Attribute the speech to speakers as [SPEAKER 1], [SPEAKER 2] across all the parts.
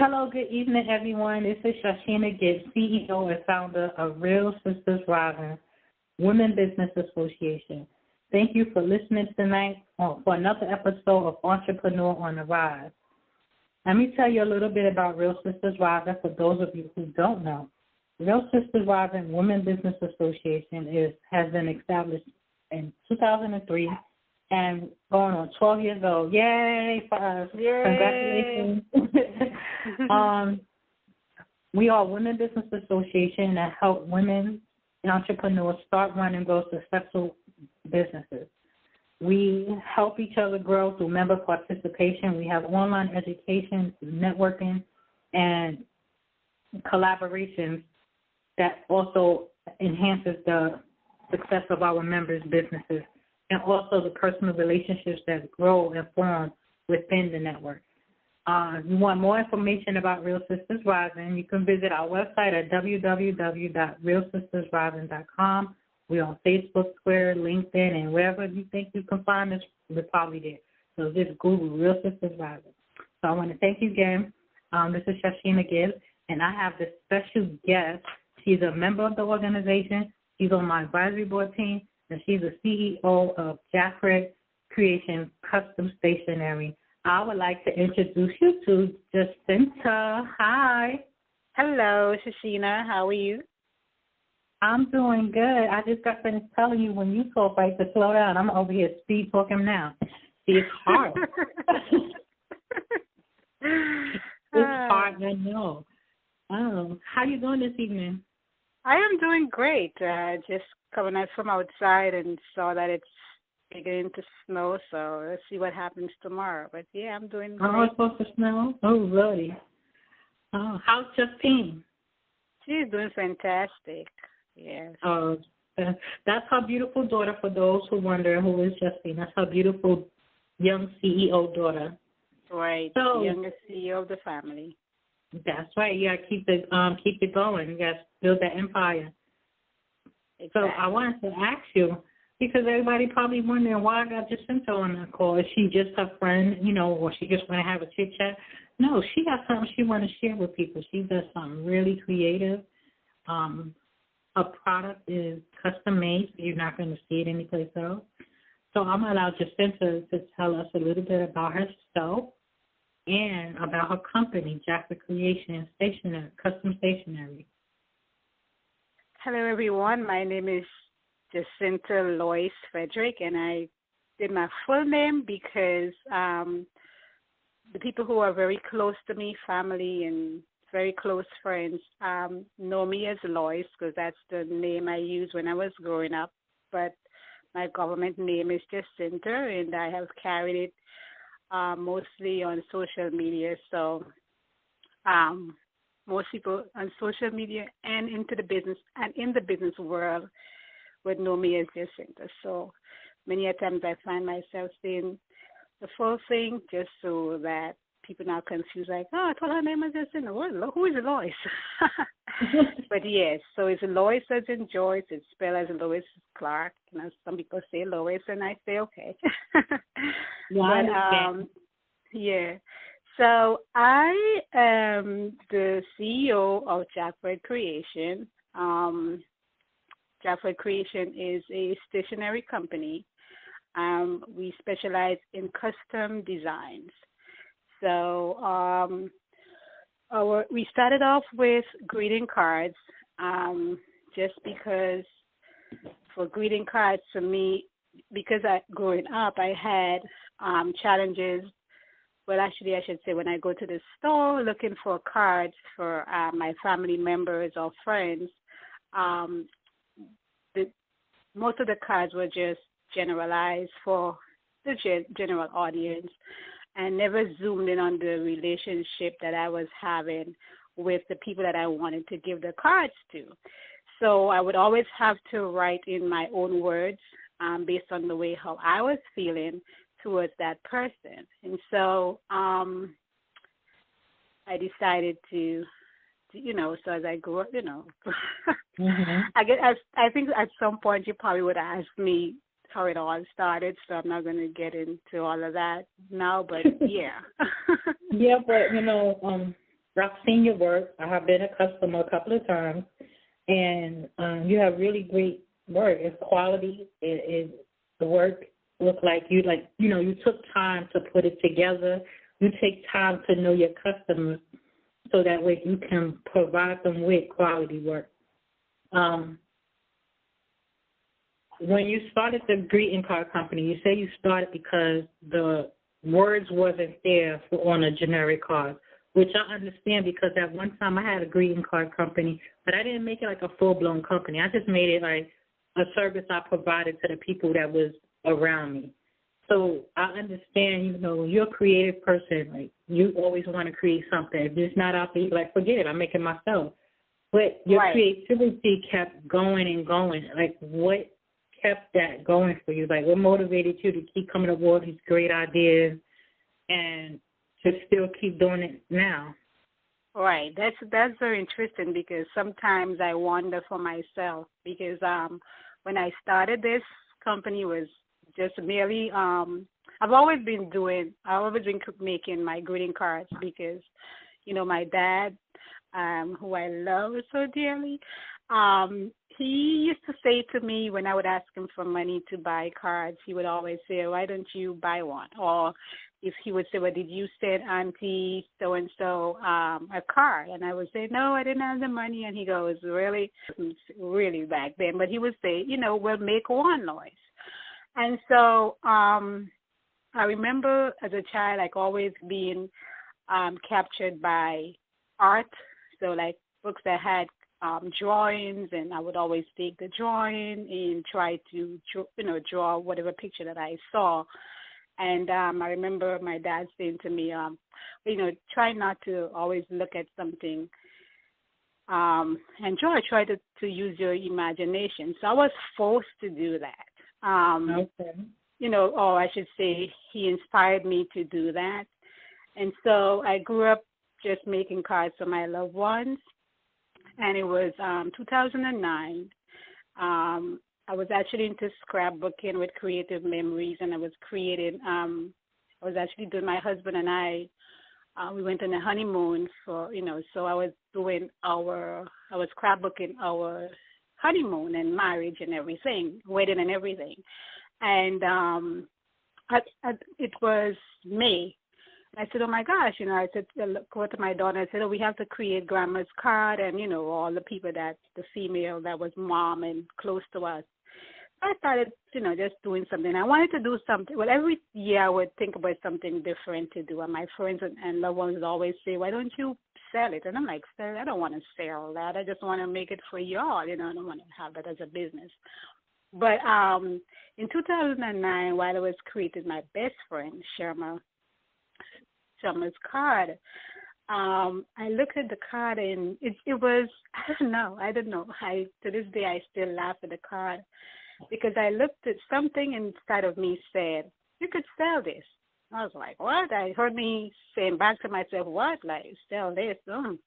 [SPEAKER 1] Hello, good evening, everyone. This is Jacinta Gibbs, CEO and founder of Real Sisters Rising Women Business Association. Thank you for listening tonight for another episode of Entrepreneur on the Rise. Let me tell you a little bit about Real Sisters Rising for those of you who don't know. Real Sisters Rising Women Business Association has been established in 2003 and going on 12 years old. Yay, for us.
[SPEAKER 2] Yay.
[SPEAKER 1] Congratulations. We are a women business association that help women entrepreneurs start, run, and grow successful businesses. We help each other grow through member participation. We have online education, networking, and collaborations that also enhances the success of our members' businesses, and also the personal relationships that grow and form within the network. If you want more information about Real Sisters Rising, you can visit our website at www.realsistersrising.com. We're on Facebook, Twitter, LinkedIn, and wherever you think you can find us, we're probably there. So just Google Real Sisters Rising. So I want to thank you again. This is Jacinta Gibbs, and I have this special guest. She's a member of the organization. She's on my advisory board team, and she's the CEO of Jacfred Creation Custom Stationery. I would like to introduce you to Jacinta. Hi.
[SPEAKER 2] Hello, Shashina. How are you?
[SPEAKER 1] I'm doing good. I just got finished telling you when you talk right to slow down. I'm over here speed talking now. See, it's hard. It's hard, I know. How you doing this evening?
[SPEAKER 2] I am doing great. Just coming out from outside and saw that it's beginning to snow, so let's see what happens tomorrow. But, yeah, I'm doing great.
[SPEAKER 1] Oh, it's supposed to snow? Oh, really? Oh, how's Justine?
[SPEAKER 2] She's doing fantastic, yes.
[SPEAKER 1] Oh, that's her beautiful daughter, for those who wonder who is Justine. That's her beautiful young CEO daughter.
[SPEAKER 2] Right,
[SPEAKER 1] so,
[SPEAKER 2] the youngest CEO of the family.
[SPEAKER 1] That's right. You got to keep it going. You got to build that empire.
[SPEAKER 2] Exactly.
[SPEAKER 1] So I wanted to ask you, because everybody probably wondering why I got Jacinta on that call. Is she just a friend, or she just want to have a chit-chat? No, she got something she want to share with people. She does something really creative. Her product is custom made, so you're not going to see it anyplace else. So I'm going to allow Jacinta to tell us a little bit about herself and about her company, Jacfred Creation Custom Stationery.
[SPEAKER 2] Hello, everyone. My name is Jacinta Lois Frederick, and I did my full name because the people who are very close to me, family and very close friends, know me as Lois because that's the name I used when I was growing up. But my government name is Jacinta, and I have carried it mostly on social media. So most people on social media and into the business and in the business world would know me as Jacinta. So many a times I find myself saying the full thing just so that people not confused, like, oh, I thought her name was Jacinta. Who is Lois? But yes, so it's Lois as in Joyce. It's spelled as Lois Clark. Some people say Lois, and I say okay. Yeah. So I am the CEO of Jacfred Creation. Jacfred Creation is a stationery company. We specialize in custom designs. So we started off with greeting cards just because for greeting cards for me, because growing up I had challenges. Well, actually, I should say when I go to the store looking for cards for my family members or friends, most of the cards were just generalized for the general audience and never zoomed in on the relationship that I was having with the people that I wanted to give the cards to. So I would always have to write in my own words based on the way how I was feeling towards that person. And so I decided to so as I grew up,
[SPEAKER 1] Mm-hmm.
[SPEAKER 2] I think at some point you probably would ask me how it all started, so I'm not going to get into all of that now, but yeah.
[SPEAKER 1] Yeah, but, I've seen your work. I have been a customer a couple of times, and you have really great work. It's quality. The work look like you took time to put it together. You take time to know your customers, so that way you can provide them with quality work. When you started the greeting card company, you say you started because the words wasn't there on a generic card, which I understand because at one time I had a greeting card company, but I didn't make it like a full-blown company. I just made it like a service I provided to the people that was around me. So I understand, when you're a creative person, like you always want to create something. If it's not out there, like forget it, I'm making myself. But your creativity kept going and going. Like what kept that going for you? Like what motivated you to keep coming up with all these great ideas and to still keep doing it now?
[SPEAKER 2] Right. That's very interesting because sometimes I wonder for myself because when I started this company was just merely I've always been making my greeting cards because my dad who I love so dearly, he used to say to me when I would ask him for money to buy cards, he would always say, why don't you buy one? Or if he would say, well, did you send Auntie so-and-so a card? And I would say, no, I didn't have the money. And he goes, really back then. But he would say, we'll make one, Lois. And so I remember as a child, like always being captured by art. So like books that had drawings, and I would always take the drawing and try to, draw whatever picture that I saw. And I remember my dad saying to me, try not to always look at something and try to use your imagination. So I was forced to do that. Okay. Or I should say he inspired me to do that. And so I grew up just making cards for my loved ones. And it was 2009. I was actually into scrapbooking with creative memories, and I was actually doing, my husband and I, we went on a honeymoon so I was scrapbooking our honeymoon and marriage and everything, wedding and everything. And it was May. I said, oh, my gosh, I said, go to my daughter. I said, we have to create grandma's card and, all the people the female that was mom and close to us. So I started, just doing something. I wanted to do something. Well, every year I would think about something different to do. And my friends and loved ones would always say, why don't you sell it? And I'm like, sell? I don't want to sell that. I just want to make it for y'all. I don't want to have that as a business. But in 2009, while I was creating my best friend, Sherma's card, I looked at the card and it was, I don't know. To this day, I still laugh at the card because I looked at something inside of me said, you could sell this. I was like, what? I heard me saying back to myself, what? Like, sell this? Who's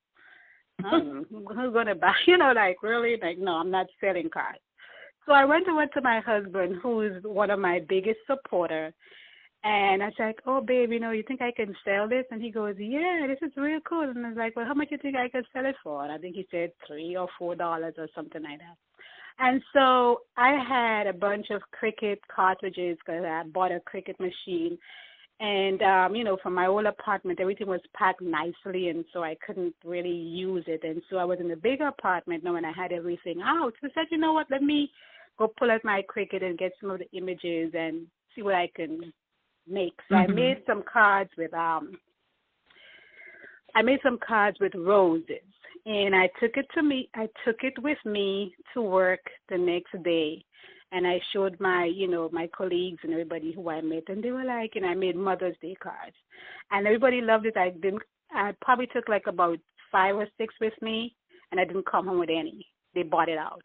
[SPEAKER 2] going to buy? Like, really? Like, no, I'm not selling cards. So I went to my husband, who is one of my biggest supporters. And I was like, oh, babe, you think I can sell this? And he goes, yeah, this is real cool. And I was like, well, how much do you think I could sell it for? And I think he said $3 or $4 or something like that. And so I had a bunch of Cricut cartridges because I bought a Cricut machine. And, from my old apartment, everything was packed nicely, and so I couldn't really use it. And so I was in a bigger apartment now, and I had everything out. So I said, you know what, let me go pull out my Cricut and get some of the images and see what I can make. So I made some cards with roses, and I took it with me to work the next day, and I showed my my colleagues and everybody who I met, and they were like, I made Mother's Day cards, and everybody loved it. I probably took like about 5 or 6 with me, and I didn't come home with any. They bought it out.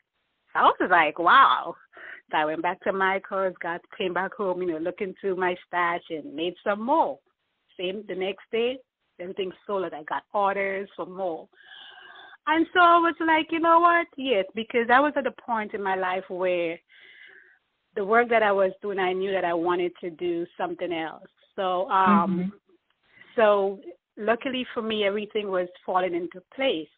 [SPEAKER 2] I was like, wow. So I went back to my cars, came back home, looking through my stash and made some more. The next day, everything sold. I got orders for more. And so I was like, you know what? Yes, because I was at a point in my life where the work that I was doing, I knew that I wanted to do something else. So, so luckily for me, everything was falling into place.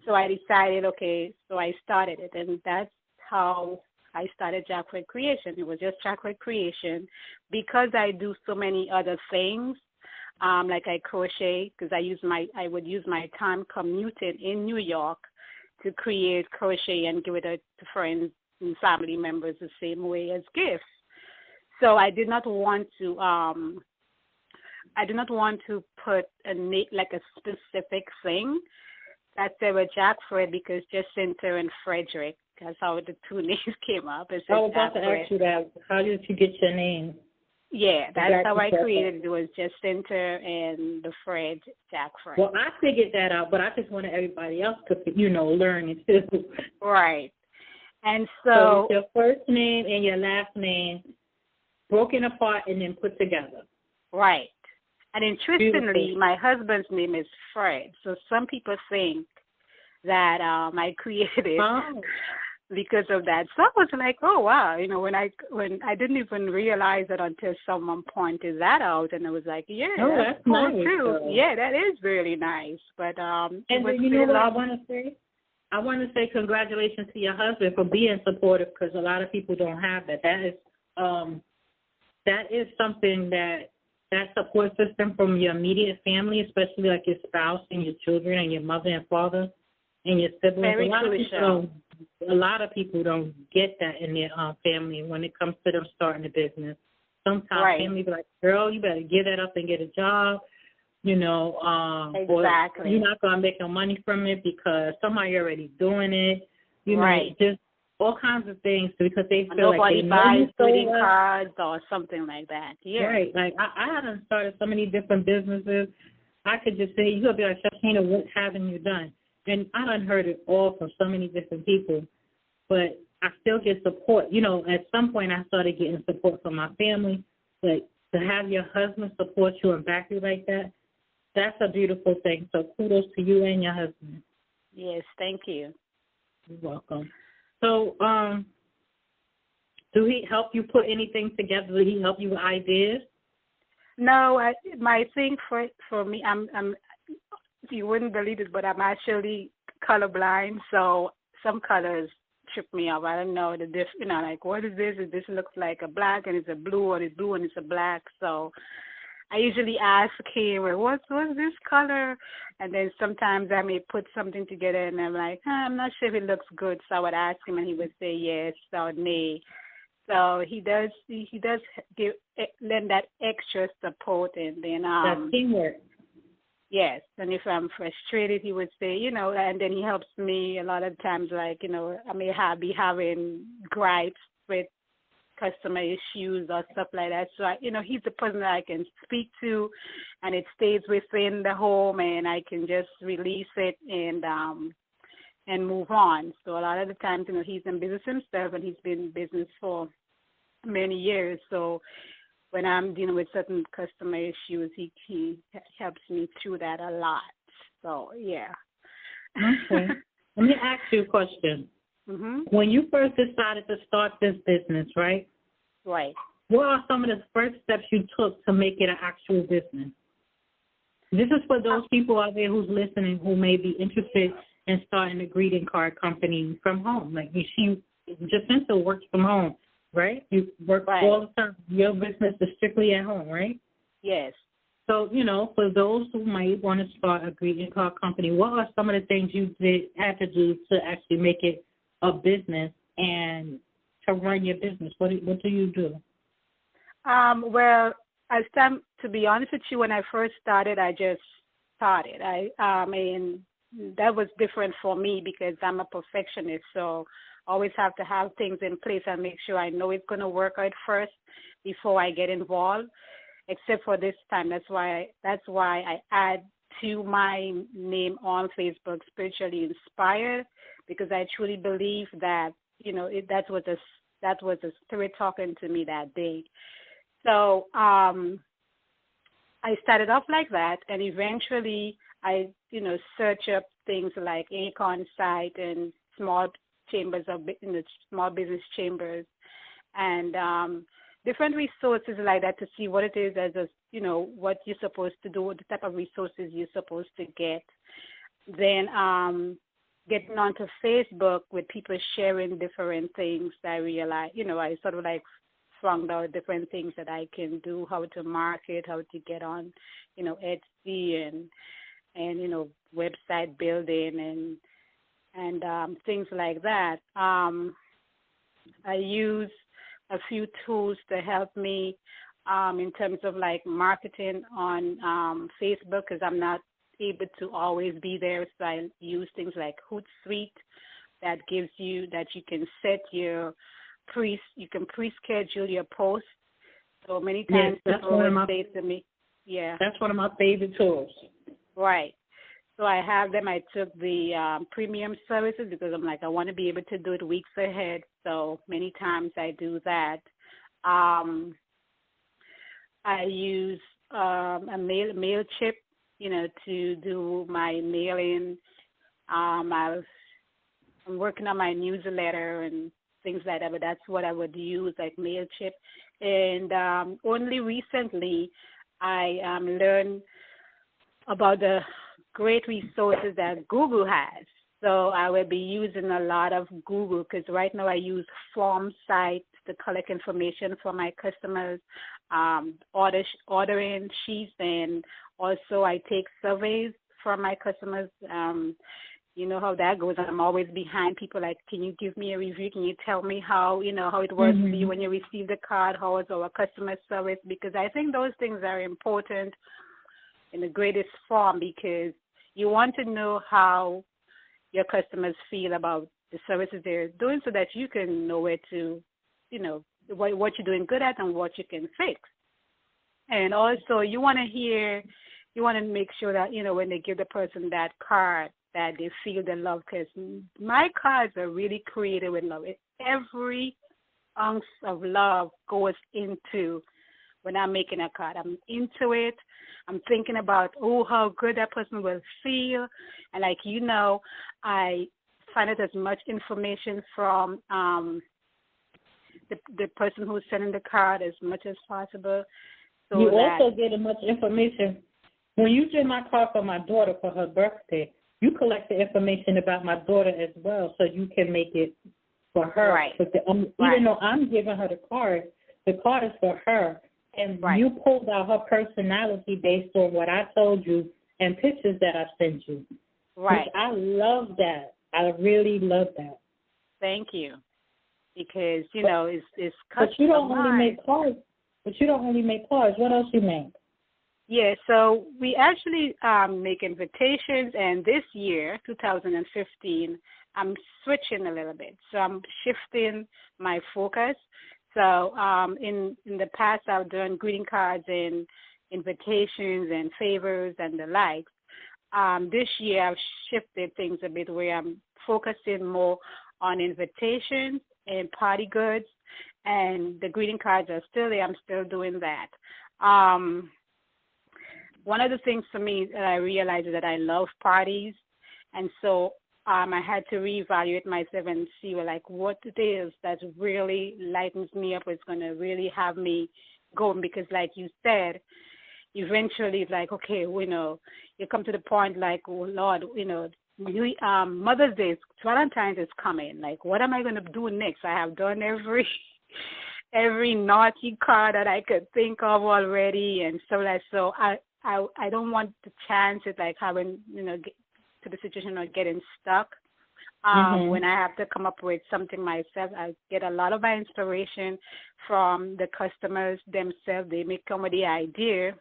[SPEAKER 2] So I decided, okay, so I started it, and that's how I started Jacfred Creation. It was just Jacfred Creation because I do so many other things, like I crochet, because I would use my time commuting in New York to create crochet and give it to friends and family members the same way as gifts. So I did not want to put like a specific thing. That's with Jacfred because Jacinta and Frederick. That's how the two names came up. I
[SPEAKER 1] was about to ask you that. How did you get your name?
[SPEAKER 2] Yeah, that's how I created it. It was Jacinta and the Fred Jacfred.
[SPEAKER 1] Well, I figured that out, but I just wanted everybody else to, learn it too.
[SPEAKER 2] Right. And so
[SPEAKER 1] it's your first name and your last name broken apart and then put together.
[SPEAKER 2] Right. And interestingly,
[SPEAKER 1] Beautiful.
[SPEAKER 2] my husband's name is Fred. So some people think that I created it because of that. So I was like, oh wow, when I didn't even realize it until someone pointed that out, and I was like, yeah, that's cool
[SPEAKER 1] nice,
[SPEAKER 2] too.
[SPEAKER 1] though.
[SPEAKER 2] Yeah, that is really nice. But
[SPEAKER 1] and you know what I want to say? I want to say congratulations to your husband for being supportive because a lot of people don't have that. That is something that support system from your immediate family, especially like your spouse and your children and your mother and father and your siblings.
[SPEAKER 2] Very crucial.
[SPEAKER 1] A lot of people don't get that in their family when it comes to them starting a business. Sometimes family be like, girl, you better give that up and get a job,
[SPEAKER 2] exactly.
[SPEAKER 1] or you're not going to make no money from it because somebody already doing it. Just all kinds of things because they feel
[SPEAKER 2] nobody
[SPEAKER 1] like they
[SPEAKER 2] buys greeting
[SPEAKER 1] so
[SPEAKER 2] cards or something like that. Yeah.
[SPEAKER 1] Right. Like I haven't started so many different businesses. I could just say, you'll be like, Shashina, what haven't you done? And I done heard it all from so many different people. But I still get support. At some point I started getting support from my family. But to have your husband support you and back you like that, that's a beautiful thing. So kudos to you and your husband.
[SPEAKER 2] Yes, thank you.
[SPEAKER 1] You're welcome. So, do he help you put anything together? Did he help you with ideas?
[SPEAKER 2] No, my thing for me, I'm you wouldn't believe it, but I'm actually colorblind, so some colors trip me up. I don't know the like what is this? This looks like a black and it's a blue, or it's blue and it's a black. So I usually ask him, what's this color? And then sometimes I may put something together and I'm like, I'm not sure if it looks good. So I would ask him and he would say yes or nay. So he does lend that extra support, and then
[SPEAKER 1] that's teamwork.
[SPEAKER 2] Yes, and if I'm frustrated, he would say, and then he helps me a lot of times. Like, I may be having gripes with customer issues or stuff like that. So, he's the person that I can speak to, and it stays within the home, and I can just release it and move on. So a lot of the times, he's in business himself, and he's been in business for many years. So when I'm dealing with certain customer issues, he helps me through that a lot. So, yeah.
[SPEAKER 1] Okay. Let me ask you a question.
[SPEAKER 2] Mm-hmm.
[SPEAKER 1] When you first decided to start this business, right?
[SPEAKER 2] Right.
[SPEAKER 1] What are some of the first steps you took to make it an actual business? This is for those people out there who's listening who may be interested in starting a greeting card company from home. Like Jacinta works from home, right? You work all the time. Your business is strictly at home, right?
[SPEAKER 2] Yes.
[SPEAKER 1] So, for those who might want to start a greeting card company, what are some of the things you had to do to actually make it a business and to run your business? What do you do?
[SPEAKER 2] Well, to be honest with you, when I first started, I just started. And that was different for me because I'm a perfectionist, so I always have to have things in place and make sure I know it's going to work out first before I get involved. Except for this time, that's why I add to my name on Facebook, Spiritually Inspired, because I truly believe that that was the spirit talking to me that day. So I started off like that, and eventually I search up things like Acorn site and small chambers of small business chambers and different resources like that to see what it is as what you're supposed to do, the type of resources you're supposed to get. Then getting onto Facebook with people sharing different things, I realized, I sort of like found out different things that I can do, how to market, how to get on, Etsy and website building and things like that. I use a few tools to help me in terms of like marketing on Facebook, because I'm not able to always be there. So I use things like Hootsuite that you can set you can pre-schedule your posts. So many times people will say to me,
[SPEAKER 1] that's one of my favorite tools.
[SPEAKER 2] Right. So I have them. I took the premium services because I'm like, I want to be able to do it weeks ahead. So many times I do that. I use a MailChimp, to do my mailing. I'm working on my newsletter and things like that, but that's what I would use, like MailChimp. And only recently I learned about the great resources that Google has. So I will be using a lot of Google, because right now I use form sites to collect information for my customers, ordering sheets, and also I take surveys from my customers. You know how that goes. I'm always behind people like, can you give me a review? Can you tell me how it works for you when you receive the card? How is our customer service? Because I think those things are important in the greatest form, because you want to know how your customers feel about the services they're doing, so that you can know where to, what you're doing good at and what you can fix. And also you want to make sure that, when they give the person that card, that they feel the love, because my cards are really created with love. Every ounce of love goes into when I'm making a card. I'm into it. I'm thinking about, how good that person will feel. And I find out as much information from the person who's sending the card as much as possible. So
[SPEAKER 1] you also get as much information. When you did my card for my daughter for her birthday, you collect the information about my daughter as well, so you can make it for her.
[SPEAKER 2] Right.
[SPEAKER 1] Even though I'm giving her the card is for her. And you pulled out her personality based on what I told you and pictures that I sent you.
[SPEAKER 2] Right.
[SPEAKER 1] I love that. I really love that.
[SPEAKER 2] Thank you. Because, it's
[SPEAKER 1] But you don't only make cards. What else you make?
[SPEAKER 2] Yeah, so we actually make invitations, and this year, 2015, I'm switching a little bit. So I'm shifting my focus. So in the past, I've done greeting cards and invitations and favors and the likes. This year, I've shifted things a bit, where I'm focusing more on invitations and party goods, and the greeting cards are still there. I'm still doing that. One of the things for me that I realized is that I love parties, and so I had to reevaluate myself and see what it is that really lightens me up, is going to really have me going, because like you said, eventually it's like, okay, you come to the point like, oh Lord, Mother's Day, Valentine's is coming. Like, what am I going to do next? I have done every naughty card that I could think of already, and so I don't want the chance of like having, get to the situation of getting stuck. When I have to come up with something myself, I get a lot of my inspiration from the customers themselves. They may come with the idea,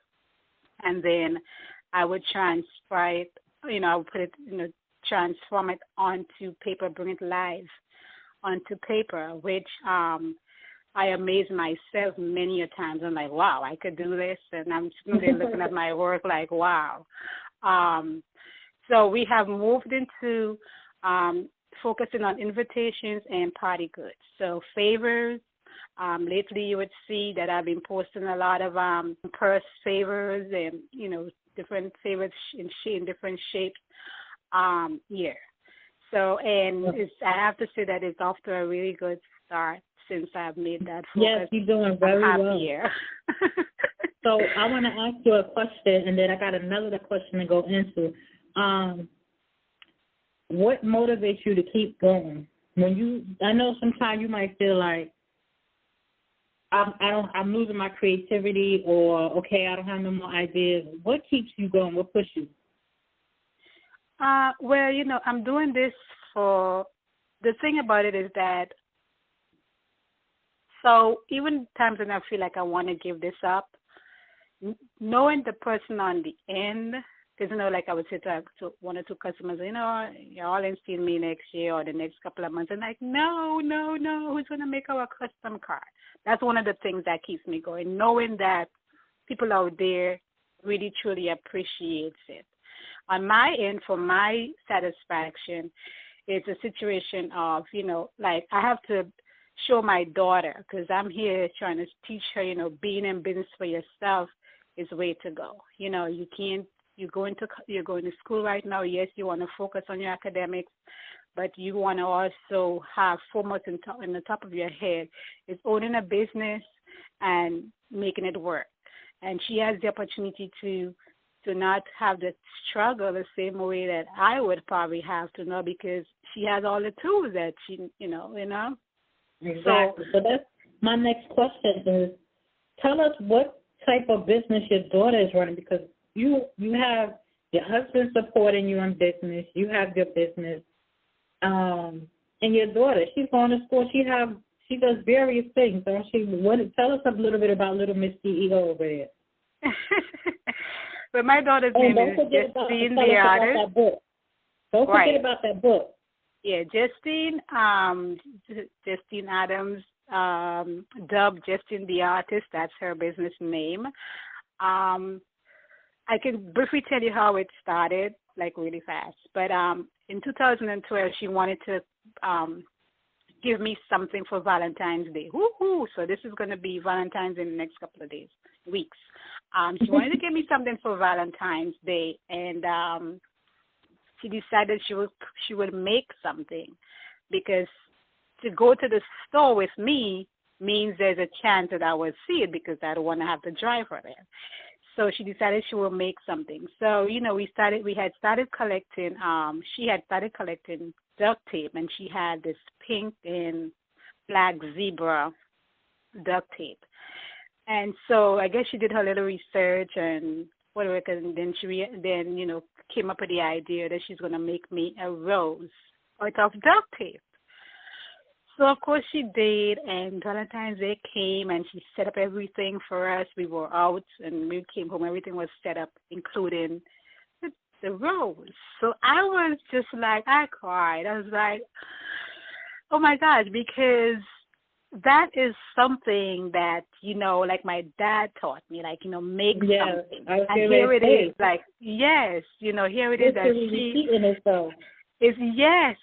[SPEAKER 2] and then I would transfer it, I would put it, transform it onto paper, bring it live onto paper, which I amaze myself many a times. I'm like, wow, I could do this. And I'm sitting there looking at my work like, wow. So we have moved into focusing on invitations and party goods. So favors. Lately you would see that I've been posting a lot of purse favors and, different favors in different shapes. So, and I have to say that it's off to a really good start. since I've made that focus.
[SPEAKER 1] Yes, you're doing very well.
[SPEAKER 2] Happier.
[SPEAKER 1] So I want to ask you a question, and then I got another question to go into. What motivates you to keep going? I know sometimes you might feel like I'm losing my creativity, or okay, I don't have no more ideas. What keeps you going? What pushes you?
[SPEAKER 2] Well, I'm doing this for. The thing about it is that. So even times when I feel like I want to give this up, knowing the person on the end, because, like I would say to one or two customers, you're all in seeing me next year or the next couple of months. And like, no, who's going to make our custom card? That's one of the things that keeps me going, knowing that people out there really, truly appreciates it. On my end, for my satisfaction, it's a situation of, like I have to show my daughter, because I'm here trying to teach her, being in business for yourself is the way to go. You can't, you're going to school right now. Yes, you want to focus on your academics, but you want to also have foremost in the top of your head is owning a business and making it work. And she has the opportunity to not have to struggle the same way that I would probably have to know, because she has all the tools that she,
[SPEAKER 1] Exactly. So that's my next question is, tell us what type of business your daughter is running, because you have your husband supporting you in business, you have your business, and your daughter, she's going to school, she does various things, don't she? Tell us a little bit about Little Miss CEO over there.
[SPEAKER 2] But my daughter's name is Justine the Artist.
[SPEAKER 1] Don't forget about that book.
[SPEAKER 2] Yeah, Justine Adams, dubbed Justine the Artist. That's her business name. I can briefly tell you how it started, like really fast. But in 2012, she wanted to give me something for Valentine's Day. Woohoo! So this is going to be Valentine's in the next couple of weeks. She wanted to give me something for Valentine's Day, and she decided she would make something, because to go to the store with me means there's a chance that I will see it, because I don't want to have to drive her there. So she decided she will make something. So, she had started collecting duct tape, and she had this pink and black zebra duct tape. And so I guess she did her little research and whatever, and then she came up with the idea that she's going to make me a rose out of duct tape. So, of course, she did, and Valentine's Day came, and she set up everything for us. We were out, and we came home. Everything was set up, including the rose. So I was just like, I cried. I was like, oh, my gosh, because that is something that, like my dad taught me, like, make something. And here it is, like, yes, here it is. That she is, yes.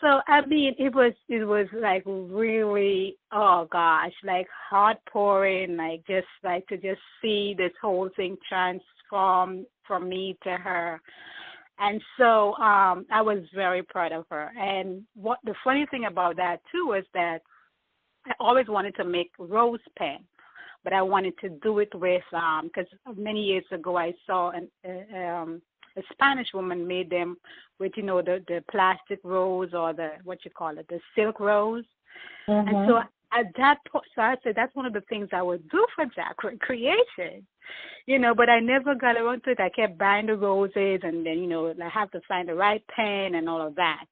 [SPEAKER 2] So, I mean, it was like really, oh gosh, like heart pouring, like just like to just see this whole thing transform from me to her. And so I was very proud of her. And what the funny thing about that too was that I always wanted to make rose pen, but I wanted to do it with, because many years ago I saw a Spanish woman made them with, the plastic rose, or the silk rose. Mm-hmm. And so at that point, so I said that's one of the things I would do for Jacfred Creation, but I never got around to it. I kept buying the roses, and then, I have to find the right pen and all of that.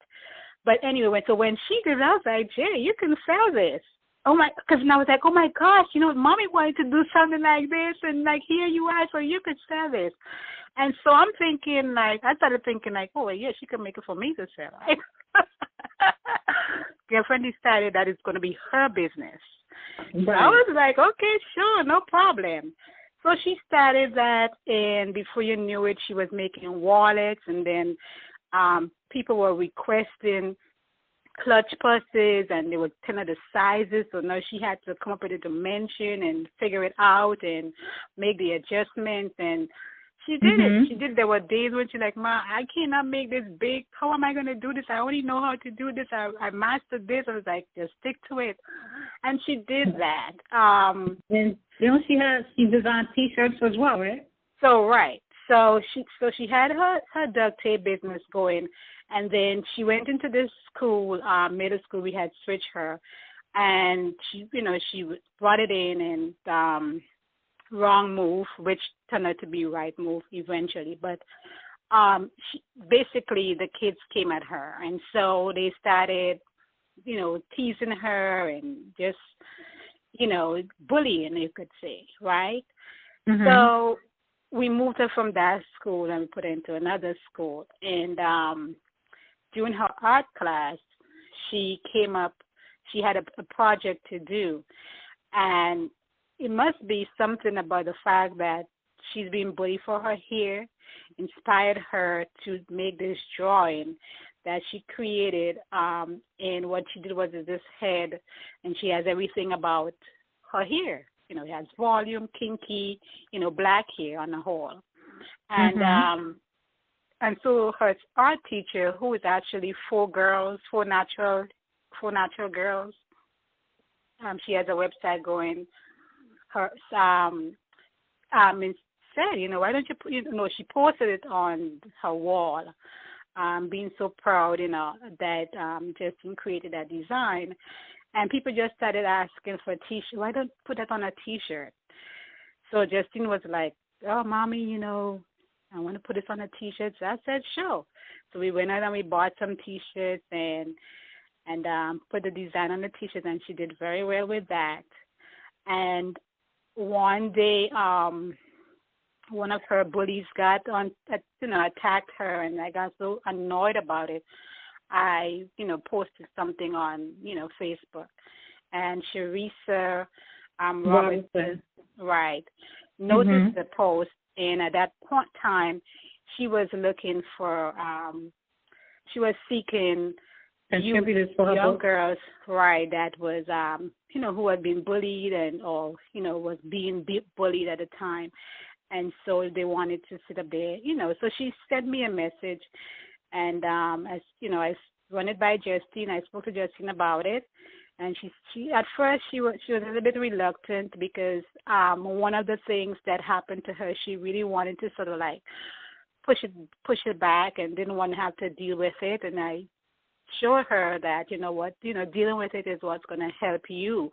[SPEAKER 2] But anyway, so when she did it, I was like, Jay, you can sell this. Because I was like, oh my gosh, Mommy wanted to do something like this, and like here you are, so you could sell this. And so I started thinking like, oh yeah, she could make it for me to sell. Right? Girlfriend decided that it's going to be her business. Right. So I was like, okay, sure, no problem. So she started that, and before you knew it, she was making wallets, and then people were requesting clutch purses, and they were 10 of the sizes, so now she had to come up with a dimension and figure it out and make the adjustments, and she did it. She did it. There were days when she's like, Ma, I cannot make this big. How am I going to do this? I only know how to do this. I mastered this. I was like, just stick to it. And she did that.
[SPEAKER 1] And she designed T-shirts as well, right?
[SPEAKER 2] So right. So she had her duct tape business going, and then she went into this school, middle school. We had switched her, and she brought it in and wrong move, which turned out to be right move eventually. But basically the kids came at her, and so they started, teasing her and just, bullying, you could say, right? Mm-hmm. So we moved her from that school and we put her into another school. And during her art class, she had a project to do. And it must be something about the fact that she's being bullied for her hair inspired her to make this drawing that she created. And what she did was this head, and she has everything about her hair. It has volume, kinky, black hair on the whole. And and so her art teacher, who is actually four natural girls, she has a website going. Her said, why don't you she posted it on her wall, being so proud, that Justin created that design. And people just started asking for a T-shirt. Why don't put that on a T-shirt? So Justine was like, oh, Mommy, I want to put this on a T-shirt. So I said, sure. So we went out and we bought some T-shirts and put the design on the T-shirt, and she did very well with that. And one day, one of her bullies attacked her, and I got so annoyed about it. I, posted something on, Facebook, and Charissa Robinson, right, noticed the post, and at that point in time, she was looking for, she was seeking young girls, right, that was, who had been bullied or was being bullied at the time. And so they wanted to sit up there, so she sent me a message. And as I run it by Justine. I spoke to Justine about it, and she at first she was a little bit reluctant because one of the things that happened to her, she really wanted to sort of like push it back and didn't want to have to deal with it. And I showed her that dealing with it is what's going to help you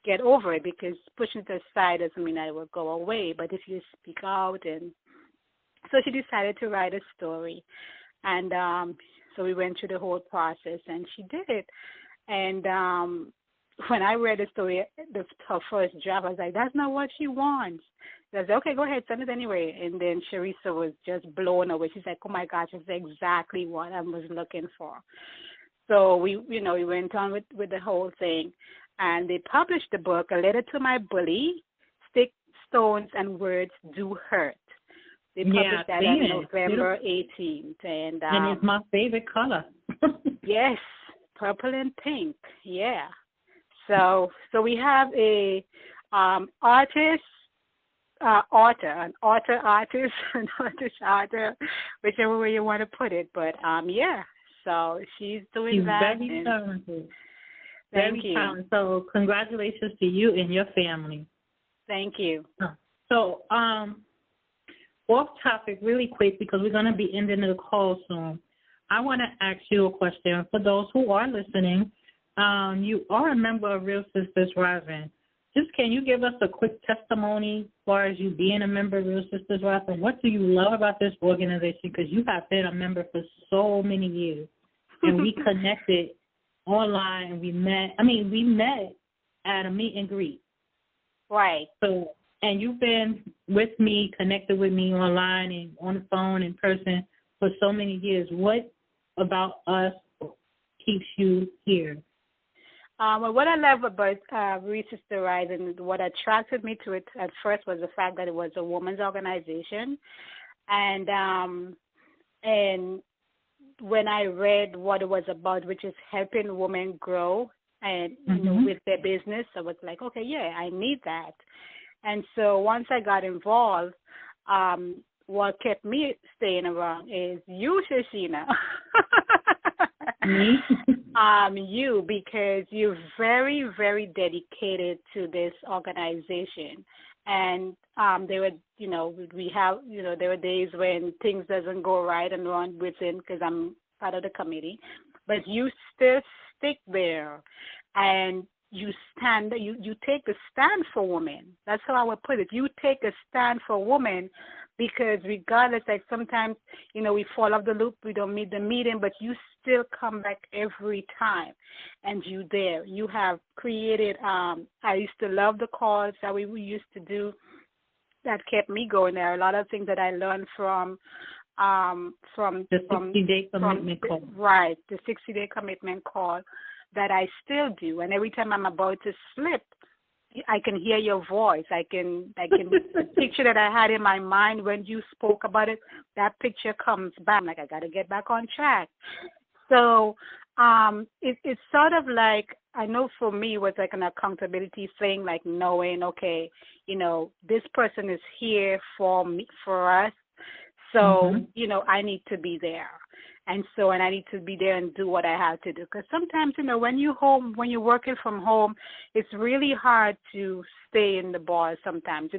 [SPEAKER 2] get over it, because pushing it aside doesn't mean that it will go away. But if you speak out, and so she decided to write a story. And so we went through the whole process, and she did it. And when I read the story, her first draft, I was like, that's not what she wants. I was like, okay, go ahead, send it anyway. And then Charissa was just blown away. She's like, oh, my gosh, that's exactly what I was looking for. So we went on with the whole thing. And they published the book, A Letter to My Bully, Sticks, Stones, and Words Do Hurt. They published that on November 18th. And
[SPEAKER 1] it's my favorite color.
[SPEAKER 2] Yes, purple and pink. Yeah. So we have a artist, an author, whichever way you want to put it. But so she's doing that.
[SPEAKER 1] She's very talented.
[SPEAKER 2] Thank you.
[SPEAKER 1] Talented. So congratulations to you and your family.
[SPEAKER 2] Thank you.
[SPEAKER 1] So off topic really quick, because we're going to be ending the call soon. I want to ask you a question. For those who are listening, you are a member of Real Sisters Rising. Just can you give us a quick testimony as far as you being a member of Real Sisters Rising? What do you love about this organization? Because you have been a member for so many years, and we connected online, and we met at a meet and greet.
[SPEAKER 2] Right.
[SPEAKER 1] So, and you've been with me, connected with me online and on the phone, in person for so many years. What about us keeps you here?
[SPEAKER 2] Well, what I love about Real Sisters Rising, what attracted me to it at first was the fact that it was a women's organization, and when I read what it was about, which is helping women grow and with their business, I was like, okay, yeah, I need that. And so once I got involved, what kept me staying around is you, Shashina.
[SPEAKER 1] Me?
[SPEAKER 2] You, because you're very, very dedicated to this organization. And there were, there were days when things doesn't go right and wrong within, because I'm part of the committee, but you still stick there, and you stand. You take a stand for women. That's how I would put it. You take a stand for women, because regardless, like sometimes, we fall off the loop, we don't meet the meeting, but you still come back every time, and you there. You have created, I used to love the calls that we used to do that kept me going. There are a lot of things that I learned from
[SPEAKER 1] the 60-day commitment call.
[SPEAKER 2] Right, the 60-day commitment call that I still do. And every time I'm about to slip, I can hear your voice. I can the picture that I had in my mind when you spoke about it, that picture comes back. I'm like, I got to get back on track. So it's sort of like, I know for me it was like an accountability thing, like knowing, okay, this person is here for me, for us. So, I need to be there. And I need to be there and do what I have to do. Because sometimes, when you're working from home, it's really hard to stay in the bar sometimes.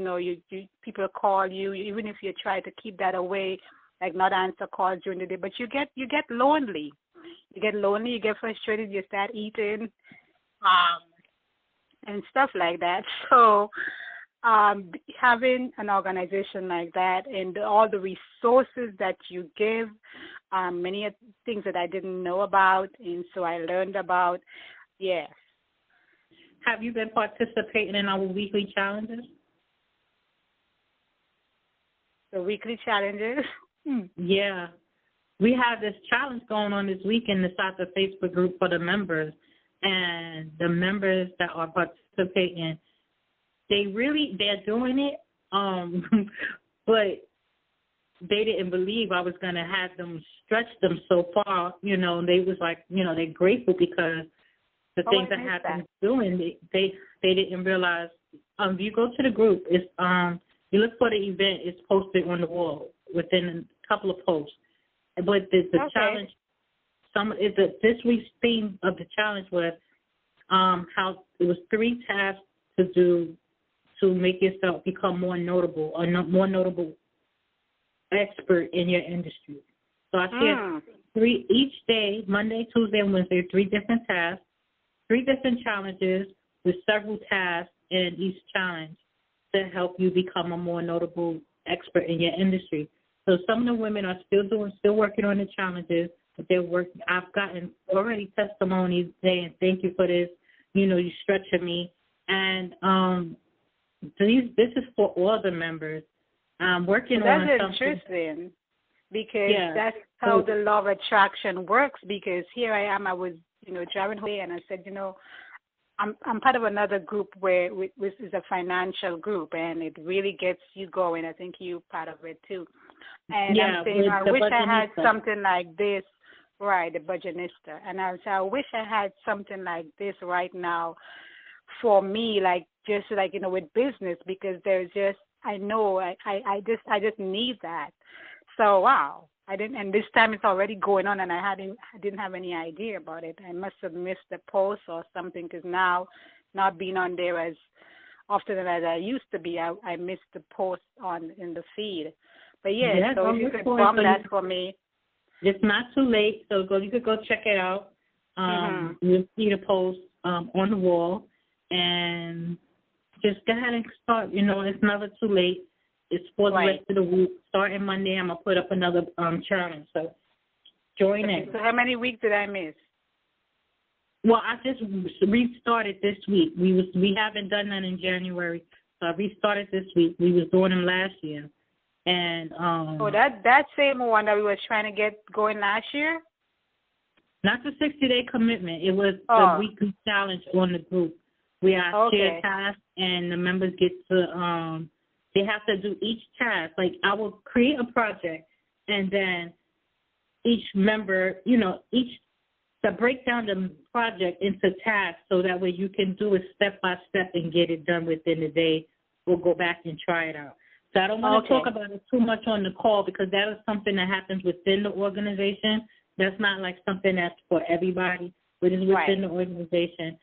[SPEAKER 2] People call you, even if you try to keep that away, like not answer calls during the day, but you get lonely. You get lonely, you get frustrated, you start eating, and stuff like that. So having an organization like that and all the resources that you give, many things that I didn't know about, and so I learned about, yes.
[SPEAKER 1] Have you been participating in our weekly challenges?
[SPEAKER 2] The weekly challenges?
[SPEAKER 1] Yeah. We have this challenge going on this week inside the Facebook group for the members, and the members that are participating, they're doing it, but they didn't believe I was going to have them stretch them so far. They was like, they're grateful because the things that have been doing, they didn't realize. If you go to the group, it's you look for the event, it's posted on the wall within a couple of posts. But the challenge, this week's theme of the challenge was how it was 3 tasks to do to make yourself become more notable, or more notable expert in your industry. So I shared 3 each day, Monday, Tuesday, and Wednesday, 3 different tasks, 3 different challenges with several tasks in each challenge to help you become a more notable expert in your industry. So some of the women are still working on the challenges, but they're working. I've gotten already testimonies saying, "Thank you for this. You stretching me." And this is for all the members. I'm working on something.
[SPEAKER 2] That's interesting, because that's how the law of attraction works. Because here I am, I was driving away, and I said, I'm part of another group which is a financial group, and it really gets you going. I think you're part of it too. And I'm saying, I wish I had something like this, right, the Budgetista. And I said, I wish I had something like this right now for me, like just like, with business, because there's just, I know I just need that. So, wow. And this time it's already going on, and I didn't have any idea about it. I must have missed the post or something, because now, not being on there as often as I used to be, I missed the post in the feed. But so if you could bump that for me.
[SPEAKER 1] It's not too late, so you could go check it out. You'll see the post on the wall, and just go ahead and start. It's never too late. It's for the rest of the week. Starting Monday, I'm going to put up another challenge. So join in.
[SPEAKER 2] So how many weeks did I miss?
[SPEAKER 1] Well, I just restarted this week. We haven't done that in January, so I restarted this week. We was doing them last year. And
[SPEAKER 2] that same one that we were trying to get going last year?
[SPEAKER 1] Not the 60-day commitment. It was the weekly challenge on the group. We are share tasks, and the members get to they have to do each task. Like, I will create a project, and then each member, to break down the project into tasks, so that way you can do it step by step and get it done within the day, or go back and try it out. So I don't want to talk about it too much on the call, because that is something that happens within the organization. That's not like something that's for everybody. but it's within the organization.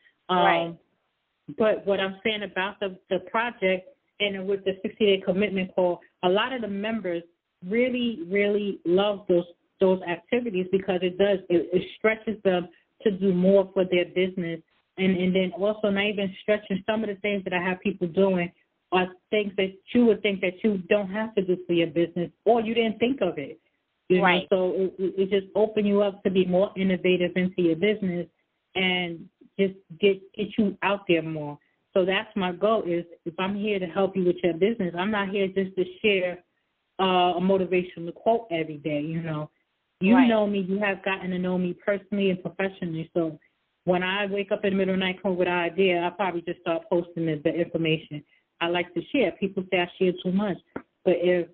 [SPEAKER 1] But what I'm saying about the project and with the 60-day commitment call, a lot of the members really, really love those activities because it stretches them to do more for their business. And then also not even stretching some of the things that I have people doing are things that you would think that you don't have to do for your business or you didn't think of it. You know? So it just open you up to be more innovative into your business and just get you out there more. So that's my goal is if I'm here to help you with your business, I'm not here just to share a motivational quote every day, you know. You know me, you have gotten to know me personally and professionally. So when I wake up in the middle of the night come with an idea, I probably just start posting the information. I like to share. People say I share too much. But if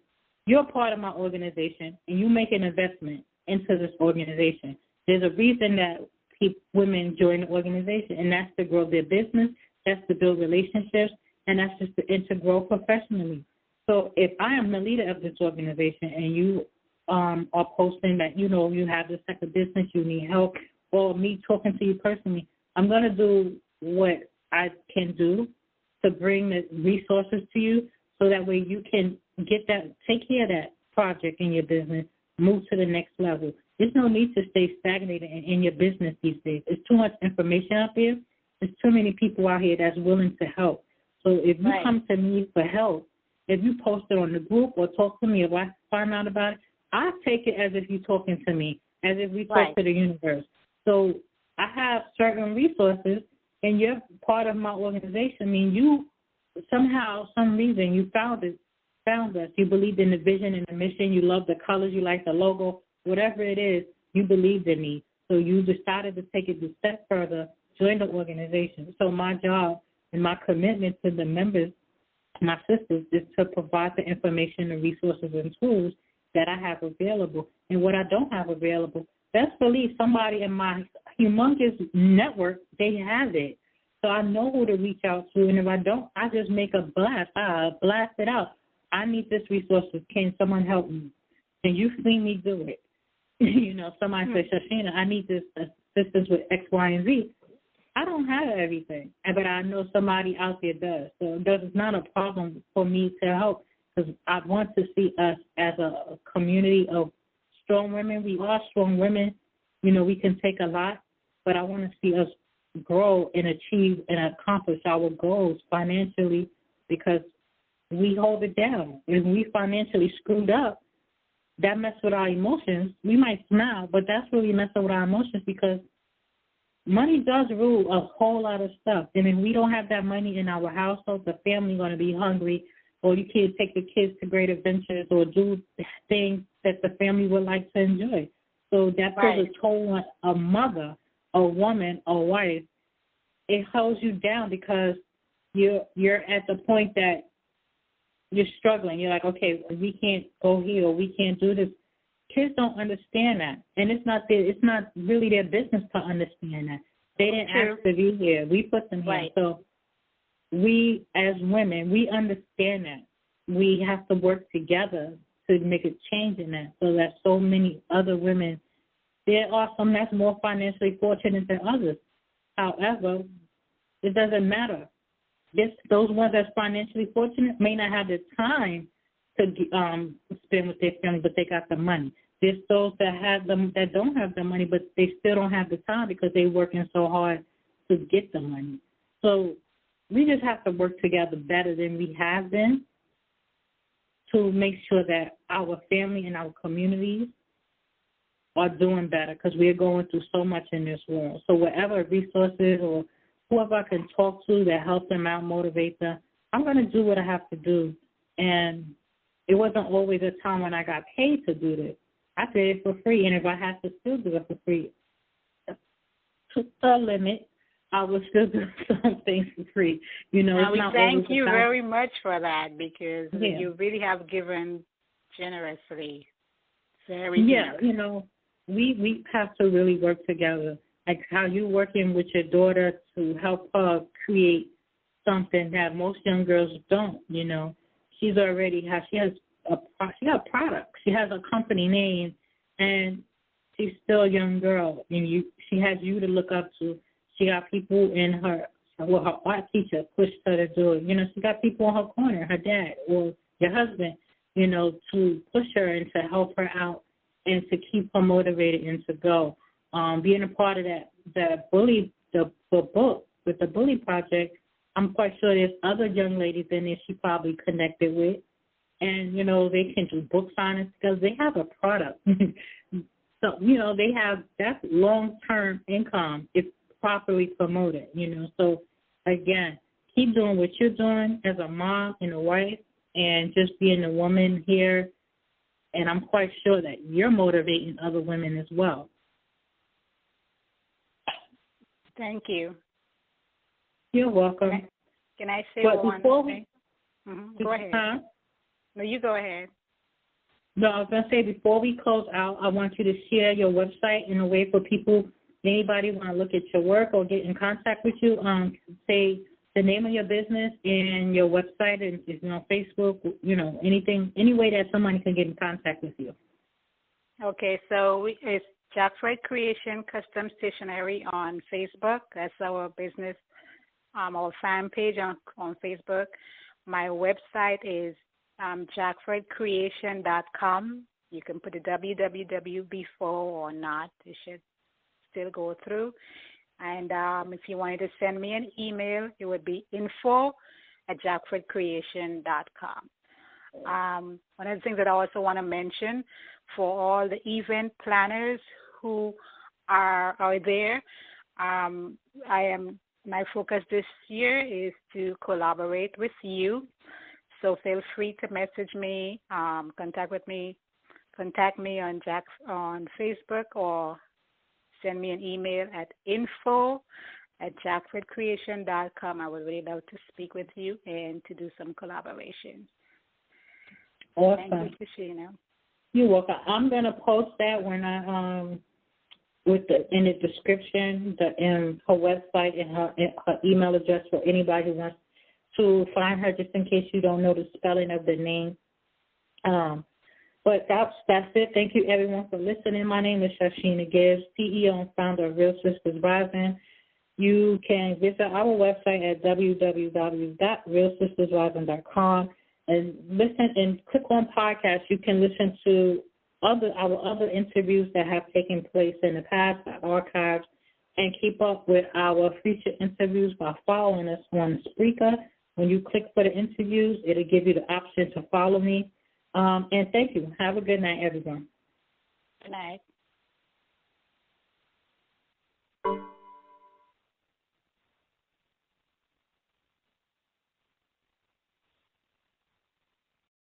[SPEAKER 1] you're part of my organization and you make an investment into this organization, there's a reason that women join the organization, and that's to grow their business, that's to build relationships, and that's just to grow professionally. So if I am the leader of this organization and you are posting that, you know, you have this type of business, you need help, or me talking to you personally, I'm going to do what I can do to bring the resources to you so that way you can take care of that project in your business, move to the next level. There's no need to stay stagnated in your business these days. There's too much information out there. There's too many people out here that's willing to help. So if you come to me for help, if you post it on the group or talk to me or I find out about it, I take it as if you're talking to me, as if we talk to the universe. So I have certain resources, and you're part of my organization. I mean, you somehow, some reason, you found us. You believed in the vision and the mission. You love the colors. You like the logo. Whatever it is, you believed in me. So you decided to take it a step further, join the organization. So my job and my commitment to the members, my sisters, is to provide the information, the resources, and tools that I have available. And what I don't have available, best believe somebody in my humongous network, they have it. So I know who to reach out to, and if I don't, I just make a blast. I blast it out. I need this resource. Can someone help me? And you see me do it. You know, somebody says, Shashina, I need this assistance with X, Y, and Z. I don't have everything, but I know somebody out there does. So it's not a problem for me to help because I want to see us as a community of strong women. We are strong women. You know, we can take a lot, but I want to see us grow and achieve and accomplish our goals financially because we hold it down. If we financially screwed up, that messes with our emotions. We might smile, but that's really messing with our emotions because money does rule a whole lot of stuff. And if we don't have that money in our household, the family's going to be hungry, or you can't take the kids to great adventures or do things that the family would like to enjoy. So that puts a toll on a mother, a woman, a wife. It holds you down because you're at the point that you're struggling. You're like, okay, we can't go here or we can't do this. Kids don't understand that, and it's not really their business to understand that. They didn't ask to be here. We put them here. So we, as women, we understand that. We have to work together to make a change in that so that so many other women, there are some that's more financially fortunate than others. However, it doesn't matter. Those ones that's financially fortunate may not have the time to spend with their family, but they got the money. There's those that don't have the money, but they still don't have the time because they're working so hard to get the money. So we just have to work together better than we have been to make sure that our family and our communities are doing better because we're going through so much in this world. So whatever resources or whoever I can talk to that helps them out, motivate them, I'm going to do what I have to do. And it wasn't always a time when I got paid to do this. I did it for free, and if I had to still do it for free, to a limit, I would still do some things for free. You know,
[SPEAKER 2] we thank you very much for that because you really have given generously. Very generous.
[SPEAKER 1] You know, we have to really work together. Like how you're working with your daughter to help her create something that most young girls don't, you know. She has a product. She has a company name, and she's still a young girl, and she has you to look up to. She got people in her art teacher pushed her to do it. She got people in her corner, her dad or your husband, to push her and to help her out and to keep her motivated and to go. Being a part of that bully, the book with the Bully Project, I'm quite sure there's other young ladies in there she probably connected with. And, they can do book signings because they have a product. So, that's long-term income if properly promoted, So, again, keep doing what you're doing as a mom and a wife and just being a woman here. And I'm quite sure that you're motivating other women as well.
[SPEAKER 2] Thank you.
[SPEAKER 1] You're welcome.
[SPEAKER 2] Can I say one thing? Go ahead.
[SPEAKER 1] Huh?
[SPEAKER 2] No, you go ahead.
[SPEAKER 1] No, I was going to say, before we close out, I want you to share your website in a way for people, anybody want to look at your work or get in contact with you, say the name of your business and your website, and if you're on Facebook, anything, any way that somebody can get in contact with you.
[SPEAKER 2] Okay, so it's Jacfred Creation Custom Stationery on Facebook. That's our business, our fan page on Facebook. My website is jacfredcreation.com. You can put a www before or not. It should still go through. And if you wanted to send me an email, it would be info@jacfredcreation.com. One of the things that I also want to mention for all the event planners who are there, my focus this year is to collaborate with you. So feel free to message me, contact me on Facebook, or send me an email at info@jacfredcreation.com. I would really love to speak with you and to do some collaboration.
[SPEAKER 1] Awesome.
[SPEAKER 2] Thank you, Christina.
[SPEAKER 1] You're welcome. I'm going to post that when in the description, her website and her email address for anybody who wants to find her, just in case you don't know the spelling of the name. But that's it. Thank you, everyone, for listening. My name is Jacina Gibbs, CEO and founder of Real Sisters Rising. You can visit our website at www.realsistersrising.com and listen and click on podcasts. You can listen to our other interviews that have taken place in the past, our archives, and keep up with our future interviews by following us on Spreaker. When you click for the interviews, it'll give you the option to follow me. And thank you. Have a good night, everyone.
[SPEAKER 2] Good night.